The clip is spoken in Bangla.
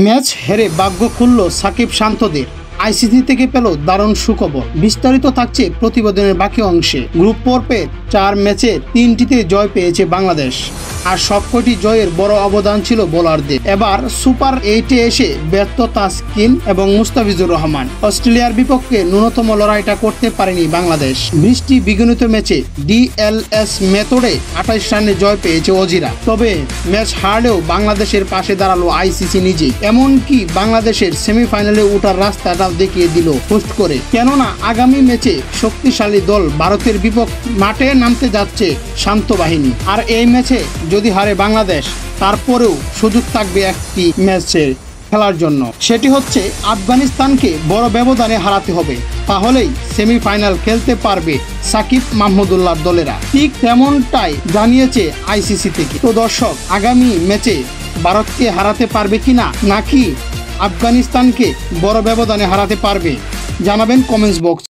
ম্যাচ হেরে ভাগ্য খুলল সাকিব শান্তদের। আইসিসি থেকে পেল দারুণ সুখবর। বিস্তারিত থাকছে প্রতিবেদনের বাকি অংশে। গ্রুপ পর্বে 4 ম্যাচে 3টিতে জয় পেয়েছে বাংলাদেশ, আর সবকটি জয়ের বড় অবদান ছিল বোলারদের। এবার সুপার 8-এ এসে ব্যর্থ তাসকিন এবং মুস্তাফিজুর রহমান। অস্ট্রেলিয়ার বিপক্ষে ন্যূনতম লড়াইটা করতে পারেনি বাংলাদেশ। বৃষ্টি বিঘ্নিত ম্যাচে ডিএলএস মেথডে 28 রানে জয় পেয়েছে অজিরা। তবে ম্যাচ হারলেও বাংলাদেশের পাশে দাঁড়ালো আইসিসি নিজেই। এমনকি বাংলাদেশের সেমিফাইনালে ওঠার রাস্তাটা দেখিয়ে দিল পোস্ট করে। কেননা আগামী ম্যাচে শক্তিশালী দল ভারতের বিপক্ষে মাঠে নামতে যাচ্ছে শান্ত বাহিনী। আর এই ম্যাচে যদি হারে বাংলাদেশ, তারপরেও সুযোগ থাকবে একটি ম্যাচে খেলার জন্য। সেটি হচ্ছে আফগানিস্তানকে বড় ব্যবধানে হারাতে হবে। তাহলেই সেমিফাইনাল খেলতে পারবে সাকিব মাহমুদুল্লাহর দলেরা। ঠিক তেমনটাই জানিয়েছে আইসিসি থেকে। তো দর্শক, আগামী ম্যাচে ভারতকে হারাতে পারবে কিনা, নাকি আফগানিস্তানকে বড় ব্যবধানে হারাতে পারবে, জানাবেন কমেন্টস বক্স।